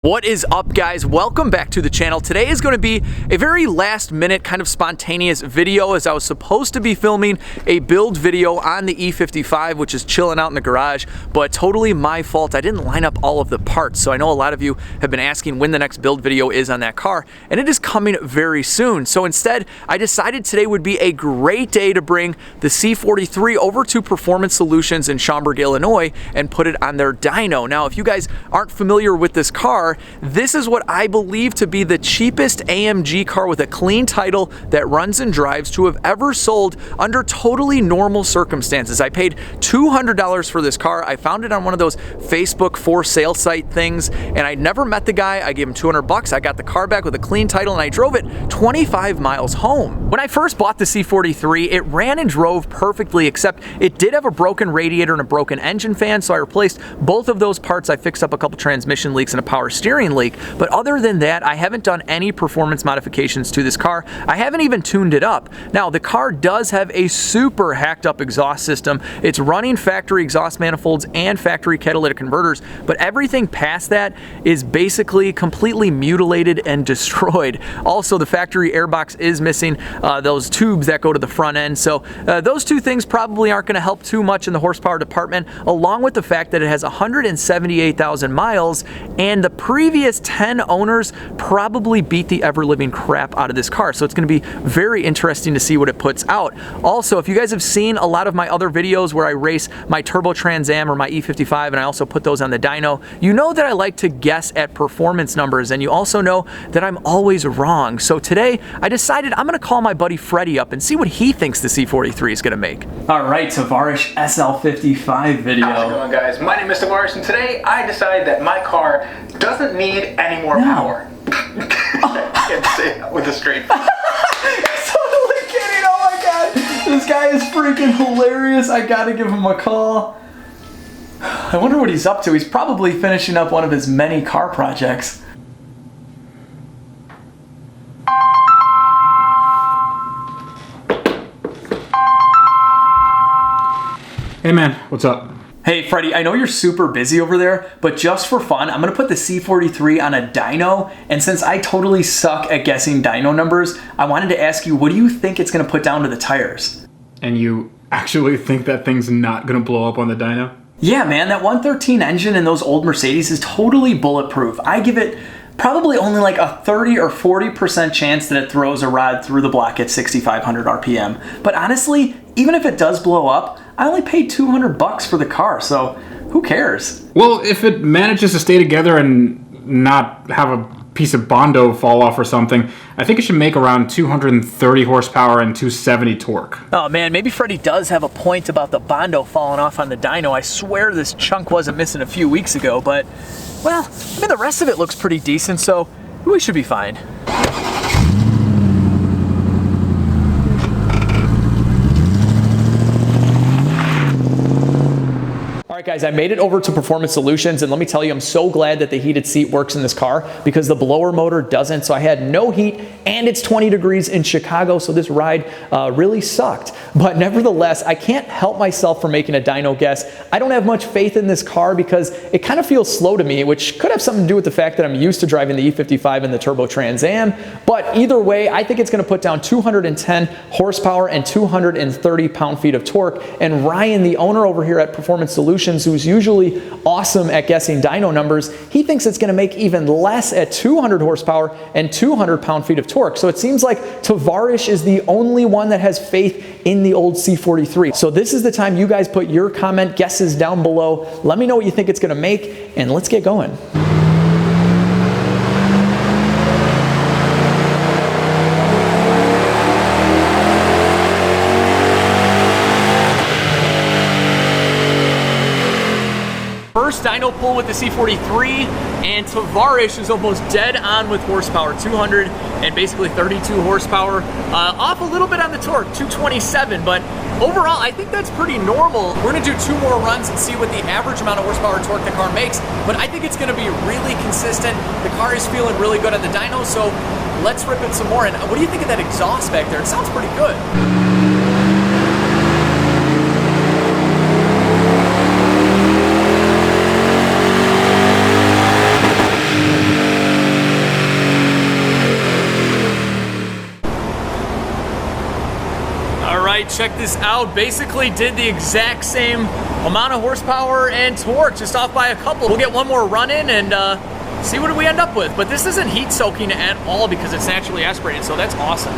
What is up, guys? Welcome back to the channel. Today is going to be a very last minute kind of spontaneous video, as I was supposed to be filming a build video on the E55, which is chilling out in the garage, but totally my fault. I didn't line up all of the parts. So I know a lot of you have been asking when the next build video is on that car, and it is coming very soon. So instead, I decided today would be a great day to bring the C43 over to Performance Solutions in Schaumburg, Illinois, and put it on their dyno. Now, if you guys aren't familiar with this car, this is what I believe to be the cheapest AMG car with a clean title that runs and drives to have ever sold under totally normal circumstances. I paid $200 for this car. I found it on one of those Facebook for sale site things, and I never met the guy. I gave him 200 bucks. I got the car back with a clean title, and I drove it 25 miles home. When I first bought the C43, it ran and drove perfectly, except it did have a broken radiator and a broken engine fan, so I replaced both of those parts. I fixed up a couple transmission leaks and a power steering leak, but other than that, I haven't done any performance modifications to this car. I haven't even tuned it up. Now, the car does have a super hacked up exhaust system. It's running factory exhaust manifolds and factory catalytic converters, but everything past that is basically completely mutilated and destroyed. Also, the factory airbox is missing those tubes that go to the front end, so those two things probably aren't going to help too much in the horsepower department, along with the fact that it has 178,000 miles, and the previous 10 owners probably beat the ever-living crap out of this car. So it's going to be very interesting to see what it puts out. Also, if you guys have seen a lot of my other videos where I race my Turbo Trans Am or my E55, and I also put those on the dyno, you know that I like to guess at performance numbers, and you also know that I'm always wrong. So today, I decided I'm going to call my buddy Freddy up and see what he thinks the C43 is going to make. All right, Tavarish SL55 video. How's it going, guys? My name is Tavarish, and today I decided that my car doesn't need any more power. I can't say that with a straight face. Totally kidding. Oh my god, this guy is freaking hilarious. I gotta give him a call. I wonder what he's up to. He's probably finishing up one of his many car projects. Hey man, what's up? Hey Freddy, I know you're super busy over there, but just for fun, I'm gonna put the C43 on a dyno, and since I totally suck at guessing dyno numbers, I wanted to ask you, what do you think it's gonna put down to the tires? And you actually think that thing's not gonna blow up on the dyno? Yeah man, that 113 engine in those old Mercedes is totally bulletproof. I give it probably only like a 30 or 40% chance that it throws a rod through the block at 6,500 RPM. But honestly, even if it does blow up, I only paid 200 bucks for the car, so who cares? Well, if it manages to stay together and not have a piece of Bondo fall off or something, I think it should make around 230 horsepower and 270 torque. Oh man, maybe Freddy does have a point about the Bondo falling off on the dyno. I swear this chunk wasn't missing a few weeks ago, but, well, I mean, the rest of it looks pretty decent, so we should be fine. Alright guys, I made it over to Performance Solutions, and let me tell you, I'm so glad that the heated seat works in this car because the blower motor doesn't, so I had no heat, and it's 20 degrees in Chicago, so this ride really sucked. But nevertheless, I can't help myself from making a dyno guess. I don't have much faith in this car because it kind of feels slow to me, which could have something to do with the fact that I'm used to driving the E55 and the Turbo Trans Am, but either way, I think it's going to put down 210 horsepower and 230 pound-feet of torque, and Ryan, the owner over here at Performance Solutions, who's usually awesome at guessing dyno numbers, he thinks it's going to make even less at 200 horsepower and 200 pound-feet of torque. So it seems like Tavarish is the only one that has faith in the old C43. So this is the time you guys put your comment guesses down below. Let me know what you think it's going to make, and let's get going. First dyno pull with the C43, and Tavarish is almost dead on with horsepower, 200 and basically 32 horsepower, off a little bit on the torque, 227, but overall I think that's pretty normal. We're gonna do 2 more runs and see what the average amount of horsepower and torque the car makes, but I think it's gonna be really consistent. The car is feeling really good on the dyno, so let's rip it some more. And what do you think of that exhaust back there? It sounds pretty good. check this out. Basically did the exact same amount of horsepower and torque, just off by a couple. We'll get one more run in and see what we end up with. But this isn't heat soaking at all because it's naturally aspirated, so that's awesome.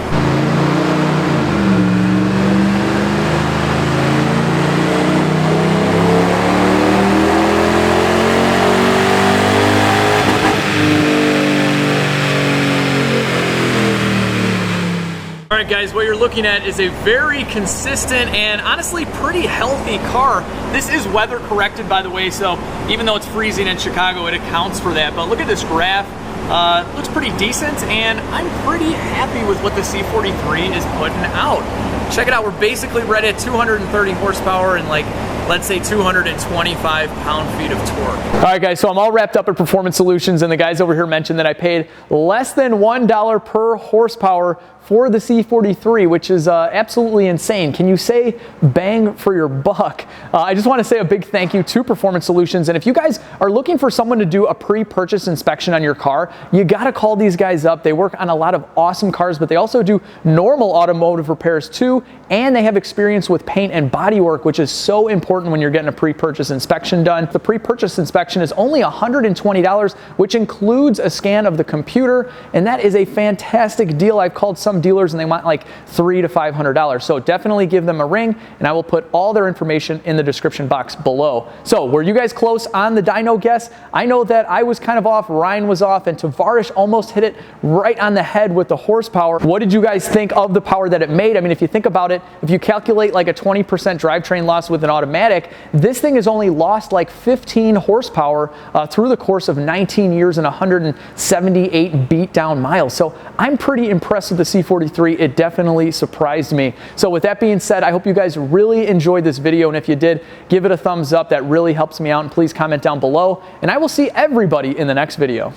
Alright guys, what you're looking at is a very consistent and honestly pretty healthy car. This is weather corrected, by the way, so even though it's freezing in Chicago, it accounts for that. But look at this graph. Looks pretty decent, and I'm pretty happy with what the C43 is putting out. Check it out, we're basically right at 230 horsepower and like, let's say 225 pound-feet of torque. All right guys, so I'm all wrapped up at Performance Solutions, and the guys over here mentioned that I paid less than $1 per horsepower for the C43, which is absolutely insane. Can you say bang for your buck? I just want to say a big thank you to Performance Solutions, and if you guys are looking for someone to do a pre-purchase inspection on your car, you gotta call these guys up. They work on a lot of awesome cars, but they also do normal automotive repairs too, and they have experience with paint and body work, which is so important when you're getting a pre-purchase inspection done. The pre-purchase inspection is only $120, which includes a scan of the computer, and that is a fantastic deal. I've called some dealers and they want like $300 to $500. So definitely give them a ring, and I will put all their information in the description box below. So were you guys close on the dyno guess? I know that I was kind of off, Ryan was off, and Tavarish almost hit it right on the head with the horsepower. What did you guys think of the power that it made? I mean, if you think about it, if you calculate like a 20% drivetrain loss with an automatic, this thing has only lost like 15 horsepower through the course of 19 years and 178 beat down miles. So I'm pretty impressed with the C43. It definitely surprised me. So with that being said, I hope you guys really enjoyed this video, and if you did, give it a thumbs up. That really helps me out, and please comment down below, and I will see everybody in the next video.